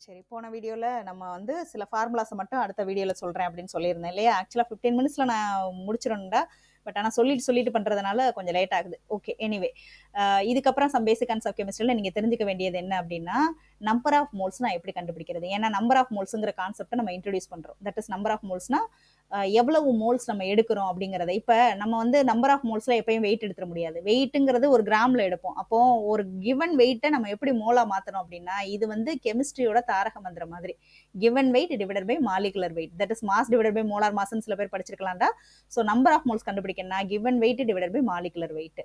சரி. போன வீடியோல நம்ம வந்து சில ஃபார்முலாஸ மட்டும் அடுத்த வீடியோல சொல்றேன் அப்படின்னு சொல்லியிருந்தேன் இல்லையா? ஆக்சுவலா 15 மினிட்ஸ்ல நான் முடிச்சிரணும்டா. பட் ஆனா சொல்லிட்டு சொல்லிட்டு பண்றதுனால கொஞ்சம் லேட் ஆகுது. ஓகே. எனிவே இதுக்கப்புறம் சம் பேசிக் கான்செப்ட் கெமிஸ்ட்ரில நீங்க தெரிஞ்சுக்க வேண்டியது என்ன அப்படின்னா, நம்பர் ஆஃப் மோல்ஸ் நான் எப்படி கண்டுபிடிக்கிறது? ஏன்னா நம்பர் ஆஃப் மோல்ஸ்ங்கிற கான்செப்ட்ட நம்ம இன்ட்ரோடியூஸ் பண்றோம். தட் இஸ் நம்பர் ஆஃப் மோல்ஸ்னா எவ்வளவு மோல்ஸ் நம்ம எடுக்கிறோம் அப்படிங்கிறத. இப்ப நம்ம வந்து நம்பர் ஆஃப் மோல்ஸ்ல எப்பயும் வெயிட் எடுத்துற முடியாது. வெயிட்ங்கிறது ஒரு கிராம்ல எடுப்போம். அப்போ ஒரு கிவன் வெயிட்ட நம்ம எப்படி மோலா மாத்தணும் அப்படின்னா, இது வந்து கெமிஸ்ட்ரியோட தாரக மந்திரம் மாதிரி. Given weight divided by molecular weight. That is mass divided by molar மாஸ்ன்னு சில பேர் படிச்சிருக்கலாம்டா. ஸோ நம்பர் ஆஃப் மோல்ஸ் கண்டுபிடிக்கணும்னா given weight divided by molecular weight.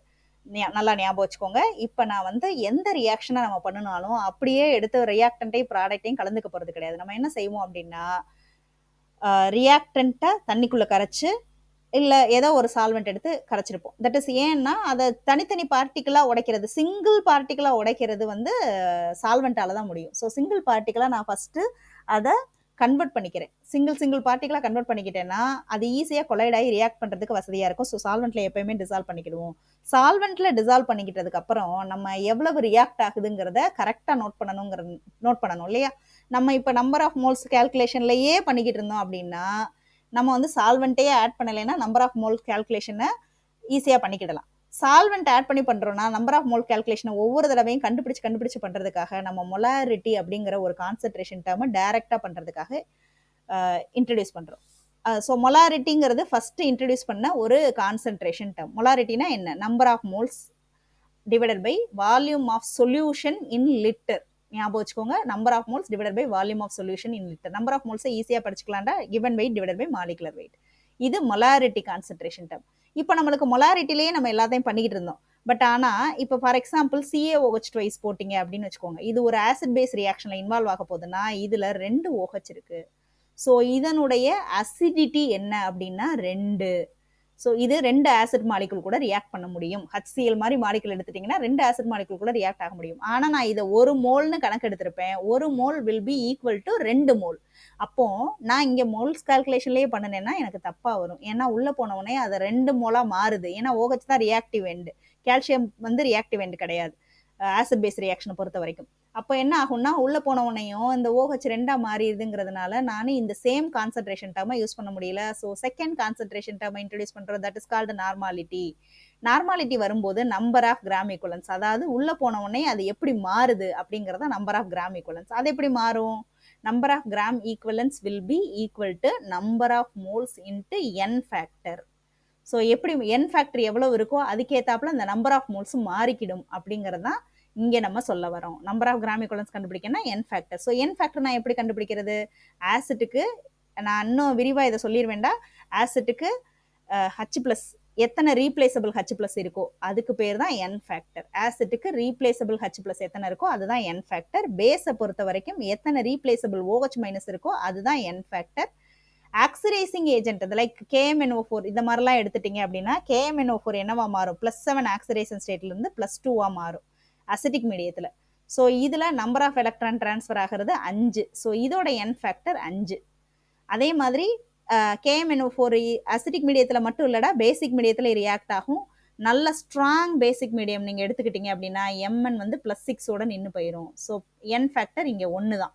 நல்லா ஞாபகம் வச்சுக்கோங்க. இப்ப நான் வந்து எந்த ரியாக்ஷனை நம்ம பண்ணினாலும் அப்படியே எடுத்து ரியாக்டன்ட்டையும் ப்ராடக்டையும் கலந்துக்க போறது கிடையாது. நம்ம என்ன செய்வோம் அப்படின்னா, ரியாக்டன்ட்டை தண்ணிக்குள்ள கரைச்சு இல்ல ஏதோ ஒரு சால்வெண்ட் எடுத்து கரைச்சிருப்போம். தட் இஸ் ஏன்னா அதை தனித்தனி பார்ட்டிகளா உடைக்கிறது, சிங்கிள் பார்ட்டிகளா உடைக்கிறது வந்து சால்வெண்டால தான் முடியும். ஸோ சிங்கிள் பார்ட்டிகளா நான் ஃபர்ஸ்ட் அதை கன்வெர்ட் பண்ணிக்கிறேன். சிங்கிள் பார்ட்டிகளா கன்வெர்ட் பண்ணிக்கிட்டேன்னா அது ஈஸியா கொலைட் ஆகி ரியாக்ட் பண்றதுக்கு வசதியா இருக்கும். ஸோ சால்வெண்ட்ல எப்பயுமே டிசால்வ் பண்ணிக்கிடுவோம். சால்வெண்ட்ல டிசால்வ் பண்ணிக்கிட்டதுக்கு அப்புறம் நம்ம எவ்வளவு ரியாக்ட் ஆகுதுங்கிறத கரெக்டா நோட் பண்ணணும் இல்லையா? நம்ம இப்ப நம்பர் ஆஃப் மோல்ஸ் கால்குலேஷன்லயே பண்ணிக்கிட்டு இருந்தோம் அப்படின்னா நம்ம வந்து சால்வெண்ட்டே ஆட் பண்ணலைன்னா நம்பர் ஆஃப் மோல் கால்குலேஷனை ஈஸியா பண்ணிக்கிடலாம். சால்வெண்ட் ஆட் பண்ணி பண்றோம்னா நம்பர் ஆஃப் மோல் கால்குலேஷனை ஒவ்வொரு தடவையும் கண்டுபிடிச்சு பண்றதுக்காக நம்ம மொலாரிட்டி அப்படிங்கிற ஒரு கான்சென்ட்ரேஷன் டேர்மை டைரக்டா பண்றதுக்காக இன்ட்ரடியூஸ் பண்றோம். ஸோ மொலாரிட்டிங்கிறது ஃபர்ஸ்ட் இன்ட்ரடியூஸ் பண்ண ஒரு கான்சென்ட்ரேஷன் டேர்ம். மொலாரிட்டினா என்ன? Number of moles divided by volume of solution in litre. ஞாபகம் வச்சுக்கோங்க. Number of moles divided by volume of solution in litre. Number of மோல்ஸை ஈஸியா படிச்சுக்கலாம்டா. Given weight divided by molecular weight. இது மொலாரிட்டி கான்சென்ட்ரேஷன் டேர்ம். இப்போ நம்மளுக்கு மொலாரிட்டிலேயே நம்ம எல்லாத்தையும் பண்ணிக்கிட்டு இருந்தோம். பட் ஆனா இப்போ ஃபார் எக்ஸாம்பிள் CaOH ட்வைஸ் போட்டீங்க அப்படின்னு வச்சுக்கோங்க. இது ஒரு ஆசிட் பேஸ் ரியாக்ஷன்ல இன்வால்வ் ஆக போகுதுன்னா இதுல 2 OH இருக்கு. ஸோ இதனுடைய அசிடிட்டி என்ன அப்படின்னா 2. ஸோ இது 2 ஆசிட் மாலிகுல் கூட ரியாக்ட் பண்ண முடியும். HCl மாதிரி மாலிகுல் எடுத்துட்டீங்கன்னா 2 ஆசிட் மாலிகுல் கூட ரியாக்ட் ஆக முடியும். ஆனா நான் இதை 1 மோல்னு கணக்கு எடுத்திருப்பேன். 1 mole will be equal to 2 mole. அப்போ நான் இங்க மோல்ஸ் கால்குலேஷன்லயே பண்ணினேன்னா எனக்கு தப்பா வரும். ஏன்னா உள்ள போன உடனே அது 2 மோலா மாறுது. ஏன்னா OH தான் ரியாக்டிவ் எண்ட், கால்சியம் வந்து ரியாக்டிவ் எண்ட் கிடையாது ஆசிட் பேஸ் ரியாக்ஷனை பொறுத்த வரைக்கும். அப்போ என்ன ஆகும்னா உள்ள போன உடனேயும் இந்த OH 2ஆ மாறிடுதுங்கிறதுனால நான் இந்த சேம் கான்சென்ட்ரேஷன் டேர்மை யூஸ் பண்ண முடியல. ஸோ செகண்ட் கான்சென்ட்ரேஷன் டேர்மை இன்ட்ரடியூஸ் பண்றோம். That is called normality. Normality வரும்போது நம்பர் ஆஃப் கிராம் ஈக்குவலன்ஸ், அதாவது உள்ள போன உடனே அது எப்படி மாறுது அப்படிங்கறத நம்பர் ஆஃப் கிராம் ஈக்குவலன்ஸ். அது எப்படி மாறும்? Number of gram equivalents will be equal to number of moles into n factor. So எப்படி n ஃபேக்டர் எவ்வளவு இருக்கோ அதுக்கேத்தாப்புல இந்த நம்பர் ஆஃப் மோல்ஸ் மாறிக்கிடும் அப்படிங்கிறது தான் இங்க நம்ம சொல்ல வரோம். நம்பர் ஆஃப் கிராம் ஈக்குவலன்ஸ் கண்டுபிடிக்கணும்னா n factor. So n factor நான் எப்படி கண்டுபிடிக்கிறது? ஆசிட்டுக்கு நான் இன்னும் விரிவா இதை சொல்லிடுவேன்டா. ஆசிட்டுக்கு H பிளஸ் எத்தனை ரீப்ளேசபிள் H பிளஸ் இருக்கோ அதுக்கு பேர் தான் n ஃபேக்டர். ஆசிட்டுக்கு ரீப்ளேசபிள் H பிளஸ் எத்தனை இருக்கோ அதுதான் n ஃபேக்டர். பேஸை பொறுத்த வரைக்கும் எத்தனை ரீப்ளேசபிள் OH மைனஸ் இருக்கோ அதுதான் n factor. Oxidising agent like KMNO4 இந்த மாதிரிலாம் எடுத்துட்டீங்க அப்படின்னா KMNO4 என்னவா மாறும்? +7 ஆக்சிடேஷன் ஸ்டேட்ல இருந்து +2 மாறும் அசிட்டிக் மீடியத்துல. ஸோ இதுல நம்பர் ஆஃப் எலக்ட்ரான் டிரான்ஸ்ஃபர் ஆகிறது 5. ஸோ இதோட n ஃபேக்டர் 5. அதே மாதிரி KMNO4 அசிட்டிக் மீடியத்துல மட்டும் இல்லடா, பேசிக் மீடியத்துல ரியாக்ட் ஆகும். நல்ல ஸ்ட்ராங் பேசிக் மீடியம் நீங்க எடுத்துக்கிட்டீங்க அப்படின்னா Mn வந்து +6 நின்று போயிடும். ஸோ n ஃபேக்டர் இங்க 1 தான்.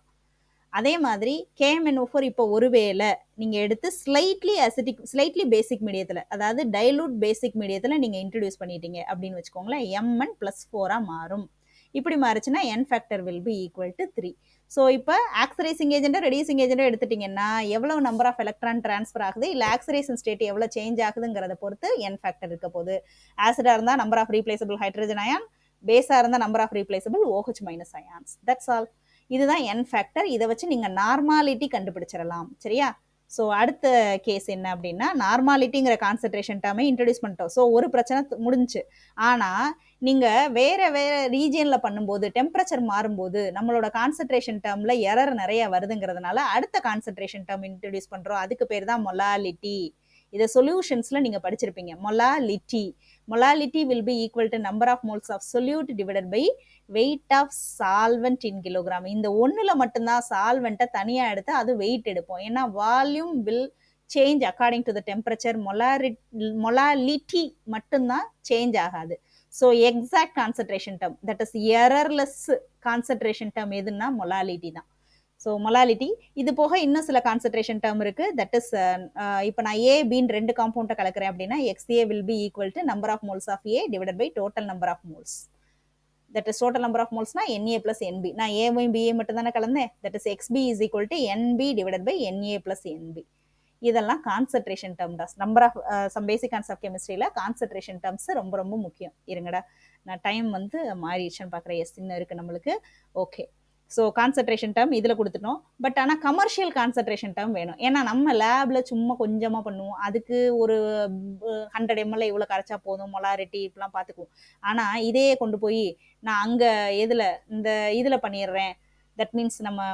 அதே மாதிரி KMNO4 இப்போ ஒருவேளை நீங்க எடுத்து ஸ்லைட்லி பேசிக் மீடியத்துல, அதாவது டைலூட் பேசிக் மீடியத்துல நீங்க இன்ட்ரடியூஸ் பண்ணிட்டீங்க அப்படின்னு வச்சுக்கோங்களேன், Mn +4 மாறும். இப்படி மாறுச்சுன்னா n factor will be equal to 3. So இப்போ ஆக்சிடைசிங் ஏஜென்ட்டோ ரெடியூசிங் ஏஜென்ட்டோ எடுத்துட்டீங்கன்னா எவ்வளவு நம்பர் ஆஃப் எலக்ட்ரான் டிரான்ஸ்ஃபர் ஆகுது இல்லை ஆக்சிடேஷன் ஸ்டேட் எவ்வளவு சேஞ்ச் ஆகுதுங்கிறத பொறுத்து n ஃபேக்டர் இருக்க போகுது. ஆசிடா இருந்தா number of replaceable hydrogen ion, பேஸா இருந்தா number of replaceable OH minus ions. That's all. இதுதான் n ஃபேக்டர். இதை வச்சு நீங்க நார்மாலிட்டி கண்டுபிடிச்சிடலாம். சரியா? ஸோ அடுத்த கேஸ் என்ன அப்படின்னா, நார்மாலிட்டிங்கிற கான்சென்ட்ரேஷன் டேர்மை இன்ட்ரடியூஸ் பண்ணிட்டோம். ஸோ ஒரு பிரச்சனை முடிஞ்சு. ஆனா நீங்க வேற வேற ரீஜியன்ல பண்ணும்போது டெம்பரேச்சர் மாறும்போது நம்மளோட கான்சென்ட்ரேஷன் டேர்ம்ல எரர் நிறைய வருதுங்கிறதுனால அடுத்த கான்சென்ட்ரேஷன் டேர்ம் இன்ட்ரடியூஸ் பண்றோம். அதுக்கு பேர் தான் மொலாலிட்டி. இதை சொல்யூஷன்ஸ்ல நீங்க படிச்சிருப்பீங்க. Molality will be equal to number of moles of solute divided by weight of solvent in kilogram. இந்த ஒண்ணுல மட்டும்தான் சால்வெண்ட்டை தனியா எடுத்து அது வெயிட் எடுப்போம். ஏன்னா volume will change according to the temperature. Molality மட்டும்தான் சேஞ்ச் ஆகாது. So exact concentration term, that is errorless concentration term எதுன்னா மொலாலிட்டி தான். So molality. இது போக இன்னும் சில கான்சன்ட்ரேஷன் டேர்ம் இருக்கு. தட் இஸ் இப்போ நான் ஏ பின்னு 2 காம்பவுண்டை கலக்கிறேன் அப்படின்னா XA will be equal to number of moles of A divided by total number of moles. That is total number of moles na Na plus Nb. நான் ஏவையும் BA மட்டும் தானே கலந்தேன். That is XB is equal to NB divided by Na plus NB. இதெல்லாம் concentration terms. Number of some basic concept கெமிஸ்ட்ரியில் concentration terms ரொம்ப ரொம்ப முக்கியம். இருங்கடா, நான் டைம் வந்து மாறிடுச்சுன்னு பார்க்குறேன். எஸ் இன்னும் இருக்குது நம்மளுக்கு. ஓகே, ஸோ கான்சன்ட்ரேஷன் டேர்ம் இதில் கொடுத்துட்டோம். பட் ஆனால் கமர்ஷியல் கான்சன்ட்ரேஷன் டேர்ம் வேணும். ஏன்னா நம்ம லேபில் சும்மா கொஞ்சமாக பண்ணுவோம், அதுக்கு ஒரு 100 ml இவ்வளோ கரைச்சா போதும், மொலாரிட்டி இப்பெல்லாம் பார்த்துக்குவோம். ஆனால் இதே கொண்டு போய் நான் அங்கே இந்த இதில் பண்ணிடுறேன். தட் மீன்ஸ் நம்ம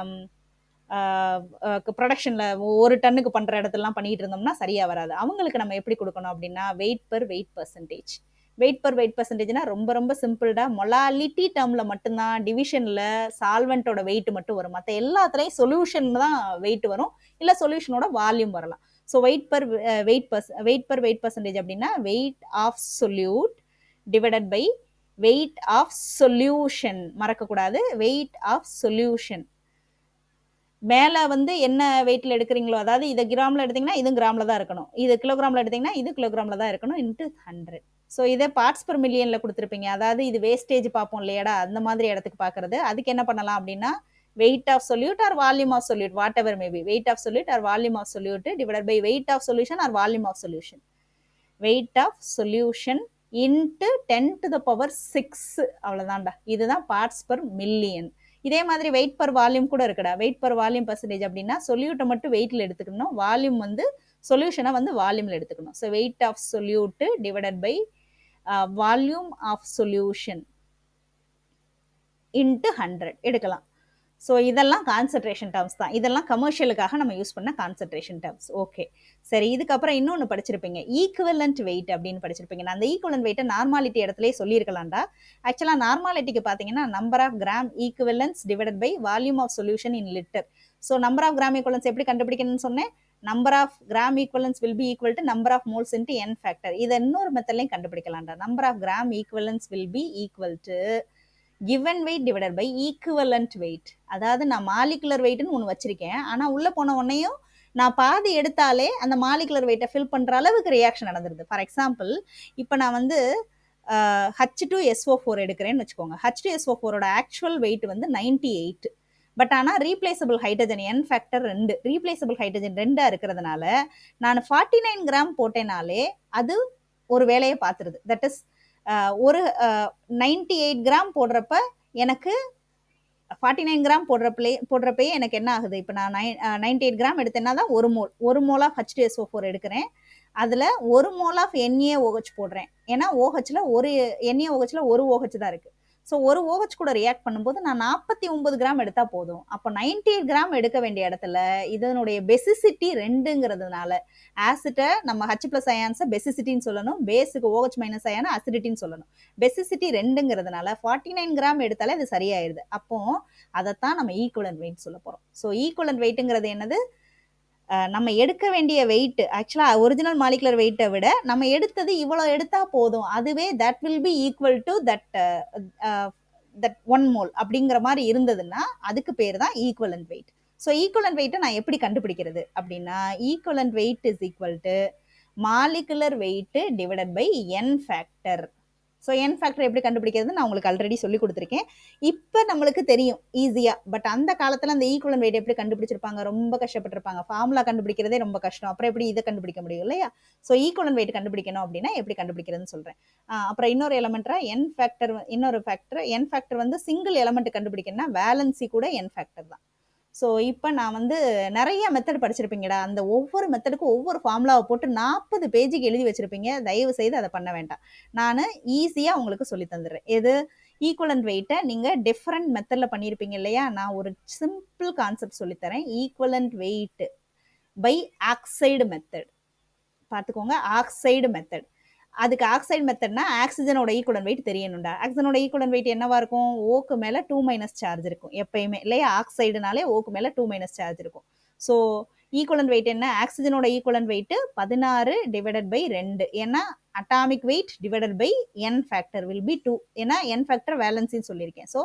ப்ரொடக்ஷனில் 1 டன்னுக்கு பண்ணுற இடத்துலலாம் பண்ணிகிட்டு இருந்தோம்னா சரியாக வராது. அவங்களுக்கு நம்ம எப்படி கொடுக்கணும் அப்படின்னா weight per weight percentage. Weight per weight பர்சன்டேஜ்னா ரொம்ப ரொம்ப சிம்பிள்டா. மொலாலிட்டி டேர்மில் மட்டும்தான் டிவிஷனில் சால்வெண்ட்டோட வெயிட் மட்டும் வரும். மற்ற எல்லாத்துலேயும் சொல்யூஷன் தான் வெயிட் வரும், இல்லை சொல்யூஷனோட வால்யூம் வரலாம். So weight per weight percentage அப்படின்னா weight of solute divided by weight of solution. மறக்கக்கூடாது, வெயிட் ஆஃப் சொல்யூஷன். மேலே வந்து என்ன வெயிட்டில் எடுக்கிறீங்களோ, அதாவது இதை கிராமில் எடுத்திங்கன்னா இது கிராமில் தான் இருக்கணும், இது கிலோகிராமில் எடுத்திங்கன்னா இது கிலோகிராமில் தான் இருக்கணும், இன்ட்டு 100. ஸோ இதே பார்ட்ஸ் பர் மில்லியனில் கொடுத்துருப்பீங்க. அதாவது இது வேஸ்டேஜ் பார்ப்போம் இல்லையாடா, அந்த மாதிரி இடத்துக்கு பார்க்குறது. அதுக்கு என்ன பண்ணலாம் அப்படின்னா weight of solute or volume of solute, whatever maybe, weight of solute or volume of solute divide by weight of solution or volume of solution. Weight of solution into 10⁶. அவ்வளோதான்டா, இதுதான் பார்ட்ஸ் பர் மில்லியன். இதே மாதிரி wait per volume கூட இருக்குடா. Wait per volume percentage அப்படின்னா சொல்யூட்டை மட்டும் வெயிட்டில் எடுத்துக்கணும், வால்யூம் வந்து சொல்யூஷனை வந்து வால்யூமில் எடுத்துக்கணும். So weight of solute divided by volume of solution into 100 எடுக்கலாம். ஸோ இதெல்லாம் கான்சன்ட்ரேஷன் டேர்ம்ஸ் தான். இதெல்லாம் கமர்ஷியலுக்காக நம்ம யூஸ் பண்ண கான்சன்ட்ரேஷன் டேர்ம்ஸ். ஓகே, சரி. இதுக்கப்புறம் இன்னொன்று படிச்சிருப்பீங்க, ஈக்குவலண்ட் வெயிட் அப்படின்னு படிச்சிருப்பீங்க. நான் அந்த ஈக்குவலண்ட் வெயிட்டை நார்மாலிட்டி இடத்துலேயே சொல்லியிருக்கலாம்டா. ஆக்சுவலாக நார்மாலிட்டிக்கு பார்த்தீங்கன்னா number of gram equivalents divided by volume of solution in litre. So number of gram equivalents எப்படி கண்டுபிடிக்கணும்னு சொன்னேன். Number of gram equivalents will be equal to number of moles into n factor. இதை இன்னொரு மெத்தட்லையும் கண்டுபிடிக்கலாம்டா. Number of gram equivalents will be equal to given weight divided by equivalent weight. அதாவது நான் molecular வெயிட்னு ஒன்று வச்சிருக்கேன், ஆனால் உள்ளே போன உடனேயும் நான் பாதி எடுத்தாலே அந்த மாலிகுலர் வெயிட்டை ஃபில் பண்ணுற அளவுக்கு ரியாக்ஷன் நடந்துருது. ஃபார் எக்ஸாம்பிள், இப்போ நான் வந்து H2SO4 எடுக்கிறேன்னு வச்சுக்கோங்க. H2SO4ஓட ஆக்சுவல் வெயிட் வந்து 98. பட் ஆனால் replaceable hydrogen n factor 2, replaceable hydrogen 2 இருக்கிறதுனால நான் 49 கிராம் போட்டேனாலே அது ஒரு வேலையை பார்த்துருது. தட் இஸ் ஒரு 98 கிராம் போடுறப்ப எனக்கு 49 கிராம் போடுறப்பயே எனக்கு என்ன ஆகுது, இப்போ நான் 98 கிராம் எடுத்தேன்னா தான் ஒரு மோல் ஆஃப் H2SO4 எடுக்கிறேன். அதில் 1 மோல் ஆஃப் NaOH போடுறேன். ஏன்னா OHல ஒரு NaOHல ஒரு OH தான் இருக்குது. ஸோ ஒரு OH கூட ரியாக்ட் பண்ணும்போது நான் 49 கிராம் எடுத்தால் போதும். அப்போ 98 கிராம் எடுக்க வேண்டிய இடத்துல இதனுடைய பெசிசிட்டி 2ங்கிறதுனால ஆசிட்டை நம்ம H+ அயான்ஸை பெசிசிட்டின்னு சொல்லணும், பேஸுக்கு OH- அயான அசிடிட்டின்னு சொல்லணும். பெசிசிட்டி 2ங்கிறதுனால 49 கிராம் எடுத்தாலே அது சரியாயிருது. அப்போ அதைத்தான் நம்ம ஈக்குவலன்ட் வெயிட் சொல்ல போகிறோம். ஸோ ஈக்குவலன்ட் வெயிட்டுங்கிறது என்னது, நம்ம எடுக்க வேண்டிய வெயிட் ஆக்சுவலாக ஒரிஜினல் மாலிகுலர் வெயிட்டை விட நம்ம எடுத்தது இவ்வளோ எடுத்தால் போதும், அதுவே that will be equal to that 1 mole அப்படிங்கிற மாதிரி இருந்ததுன்னா அதுக்கு பேர் தான் ஈக்குவலன்ட் வெயிட். ஸோ ஈக்குவலன்ட் வெயிட்டை நான் எப்படி கண்டுபிடிக்கிறது அப்படின்னா equivalent weight is equal to molecular weight divided by n factor. So n factor எப்படி கண்டுபிடிக்கிறது நான் உங்களுக்கு ஆல்ரெடி சொல்லி கொடுத்துருக்கேன். இப்போ நம்மளுக்கு தெரியும் ஈஸியாக. பட் அந்த காலத்தில் அந்த ஈக்குவலன்ட் வெயிட் எப்படி கண்டுபிடிச்சிருப்பாங்க, ரொம்ப கஷ்டப்பட்டிருப்பாங்க. ஃபார்முலா கண்டுபிடிக்கிறதே ரொம்ப கஷ்டம், அப்புறம் எப்படி இதை கண்டுபிடிக்க முடியும் இல்லையா. ஸோ ஈக்குவலன்ட் வெயிட் கண்டுபிடிக்கணும் அப்படின்னா எப்படி கண்டுபிடிக்கிறதுன்னு சொல்கிறேன். அப்புறம் இன்னொரு எலமெண்ட்ரா n ஃபேக்டர், இன்னொரு ஃபேக்டர் n ஃபேக்டர் வந்து சிங்கிள் எலமெண்ட் கண்டுபிடிக்கணும்னா வேலன்சி கூட n ஃபேக்டர் தான். ஸோ இப்போ நான் வந்து நிறைய மெத்தட் படிச்சிருப்பீங்கடா. அந்த ஒவ்வொரு மெத்தடுக்கும் ஒவ்வொரு ஃபார்முலாவை போட்டு 40 பேஜுக்கு எழுதி வச்சுருப்பீங்க. தயவு செய்து அதை பண்ண வேண்டாம், நான் ஈஸியாக உங்களுக்கு சொல்லி தந்துடுறேன். எது ஈக்குவலன்ட் வெயிட்டை நீங்கள் டிஃப்ரெண்ட் மெத்தடில் பண்ணியிருப்பீங்க இல்லையா. நான் ஒரு சிம்பிள் கான்செப்ட் சொல்லித்தரேன். Equivalent weight by oxide method பார்த்துக்கோங்க. ஆக்சைடு மெத்தட், அதுக்கு ஆக்சைடு மெத்தட்னா ஆக்சிஜனோட ஈக்குவலன்ட் வெயிட் தெரியணும்டா. ஆக்சிஜனோட ஈக்குவலன்ட் வெயிட் என்னவா இருக்கும், ஓக்கு மேலே 2- சார்ஜ் இருக்கும் எப்பயுமே இல்லையா. ஆக்சைடுனாலே ஓக்கு மேலே 2- சார்ஜ் இருக்கும். ஸோ ஈக்குவலன்ட் வெயிட் என்ன, ஆக்சிஜனோட ஈக்குவலன்ட் வெயிட் 16 டிவைடட் பை 2. ஏன்னா atomic weight divided by n factor will be 2. ஏன்னா n ஃபேக்டர் வேலன்சின்னு சொல்லியிருக்கேன். ஸோ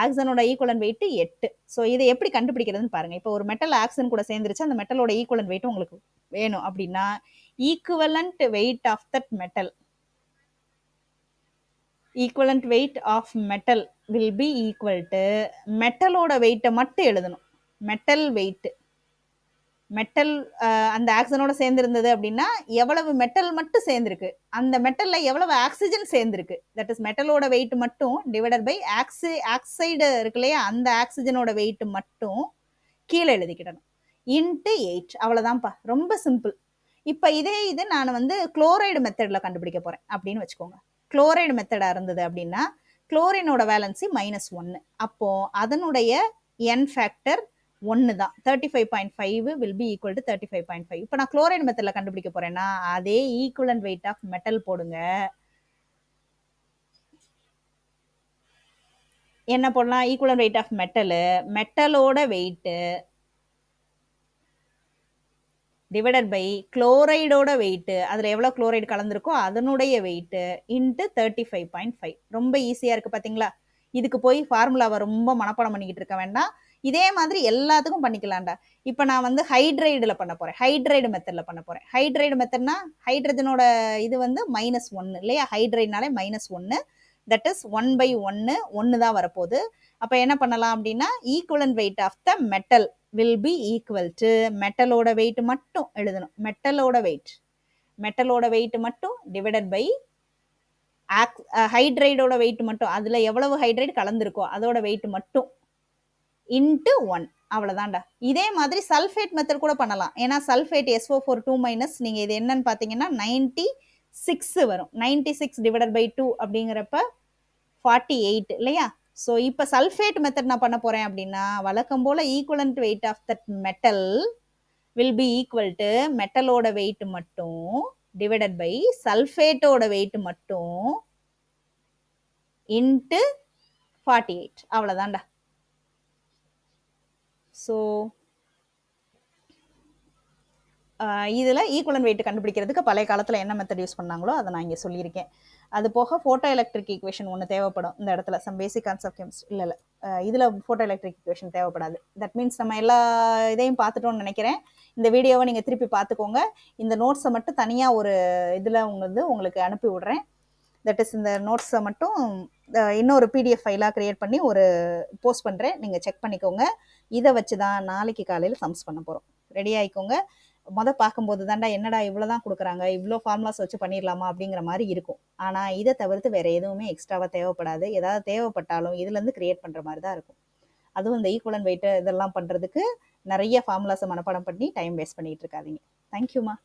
ஆக்சனோட ஈக்குவலன்ட் வெயிட் 8. ஸோ இதை எப்படி கண்டுபிடிக்கிறதுன்னு பாருங்க. இப்போ ஒரு மெட்டல் ஆக்சன் கூட சேர்ந்துருச்சு, அந்த மெட்டலோட ஈக்குவலன்ட் வெயிட் உங்களுக்கு வேணும் அப்படின்னா, equivalent weight of that metal, equivalent weight of metal will be equal to மெட்டலோட வெயிட்டை மட்டும் எழுதணும். மெட்டல் வெயிட், மெட்டல் அந்த ஆக்சனோட சேர்ந்திருந்தது அப்படின்னா எவ்வளவு மெட்டல் மட்டும் சேர்ந்திருக்கு, அந்த மெட்டல்ல எவ்வளவு ஆக்சிஜன் சேர்ந்திருக்கு, தட் இஸ் மெட்டலோட வெயிட் மட்டும் டிவைடட் பை ஆக்சைடு இருக்கு இல்லையா, அந்த ஆக்சிஜனோட வெயிட் மட்டும் கீழே எழுதிக்கிடணும் இன்ட்டு 8. அவ்வளவுதான்ப்பா, ரொம்ப சிம்பிள். இப்ப இதே இது நான் வந்து குளோரைடு மெத்தட்ல கண்டுபிடிக்க போறேன் அப்படின்னு வச்சுக்கோங்க. குளோரைடு மெத்தடா இருந்தது அப்படின்னா குளோரினோட வேலன்சி -1, அப்போ அதனுடைய n ஃபேக்டர் 1 தான். 35.5 will be equal to 35.5. இப்போ நான் குளோரைடு மெத்தட்ல கண்டுபிடிக்க போறேன்னா அதே ஈக்குவலன்ட் வெயிட் ஆஃப் மெட்டல் போடுங்க. என்ன போடலாம்? ஈக்குவலன்ட் வெயிட் ஆஃப் மெட்டலோட வெயிட் டிவைடட் பை குளோரைடோட வெயிட், அதுல எவ்வளவு குளோரைடு கலந்துருக்கோ அதனுடைய வெயிட் இன்ட்டு 35.5. ரொம்ப ஈஸியா இருக்கு பாத்தீங்களா? இதுக்கு போய் ஃபார்முலாவை ரொம்ப மனப்பாடம் பண்ணிக்கிட்டு இருக்க வேண்டாம். இதே மாதிரி எல்லாத்துக்கும் பண்ணிக்கலாம்டா. இப்போ நான் வந்து ஹைட்ரைடுல பண்ண போறேன், ஹைட்ரைடு மெத்தட்ல பண்ண போறேன். ஹைட்ரைடு மெத்தட்னா ஹைட்ரஜனோட இது வந்து -1 இல்லையா, ஹைட்ரைட்னாலே -1, தட் இஸ் 1/1, 1 தான் வரப்போகுது. அப்ப என்ன பண்ணலாம் அப்படின்னா equivalent weight of the metal will be equal to மெட்டலோட வெயிட் மட்டும் எழுதணும். மெட்டலோட வெயிட் மட்டும் டிவைடட் பை ஹைட்ரைடோட வெயிட் மட்டும், அதுல எவ்வளவு ஹைட்ரைடு கலந்துருக்கோ அதோட வெயிட் மட்டும் இன்ட்டு 1. அவ்வளவுதான்டா. இதே மாதிரி சல்ஃபேட் மெத்தட் கூட பண்ணலாம். ஏன்னா சல்ஃபேட் SO4 2- நீங்க இது என்னன்னு பாத்தீங்கன்னா 96 வரும். 96 டிவைடட் பை 2 அப்படிங்கிறப்ப 48 இல்லையா? ஸோ இப்போ சல்ஃபேட் மெத்தட் நான் பண்ண போறேன் அப்படின்னா வழக்கம் போல equivalent weight of that metal will be equal to மெட்டலோட வெயிட் மட்டும் டிவைடட் பை சல்ஃபேட்டோட வெயிட் மட்டும் இன்ட்டு 48. அவ்வளவுதான்டா. ஸோ இதில் ஈக்குவலன்ட் வெயிட் கண்டுபிடிக்கிறதுக்கு பழைய காலத்தில் என்ன மெத்தட் யூஸ் பண்ணாங்களோ அதை நான் இங்கே சொல்லியிருக்கேன். அது போக ஃபோட்டோ எலக்ட்ரிக் ஈக்குவேஷன் ஒன்று தேவைப்படும் இந்த இடத்துல. சம் பேசிக் கான்செப்ட் கெமிஸ்ட்ரி இல்லை இதில் ஃபோட்டோ எலக்ட்ரிக் ஈக்குவேஷன் தேவைப்படாது. தட் மீன்ஸ் நம்ம எல்லா இதையும் பார்த்துட்டோம்னு நினைக்கிறேன். இந்த வீடியோவை நீங்கள் திருப்பி பார்த்துக்கோங்க. இந்த நோட்ஸை மட்டும் தனியாக ஒரு இதில் உங்களுக்கு அனுப்பி விடுறேன். தட் இஸ் இந்த நோட்ஸை மட்டும் இன்னொரு PDF ஃபைலாக க்ரியேட் பண்ணி ஒரு போஸ்ட் பண்ணுறேன், நீங்கள் செக் பண்ணிக்கோங்க. இதை வச்சு தான் நாளைக்கு காலையில் சம்ஸ் பண்ண போகிறோம். ரெடி ஆகிக்கோங்க. பார்க்கும்போது தாண்டா என்னடா இவ்வளோதான் கொடுக்குறாங்க, இவ்வளோ ஃபார்முலாஸ் வச்சு பண்ணிடலாமா அப்படிங்கிற மாதிரி இருக்கும். ஆனால் இதை தவிர்த்து வேறு எதுவுமே எக்ஸ்ட்ராவாக தேவைப்படாது. ஏதாவது தேவைப்பட்டாலும் இதுலேருந்து கிரியேட் பண்ணுற மாதிரி தான் இருக்கும். அதுவும் இந்த ஈக்குவலன்ட் வெயிட் இதெல்லாம் பண்ணுறதுக்கு நிறைய ஃபார்முலாஸை மனப்பாடம் பண்ணி டைம் வேஸ்ட் பண்ணிகிட்டு இருக்காதீங்க. தேங்க்யூமா.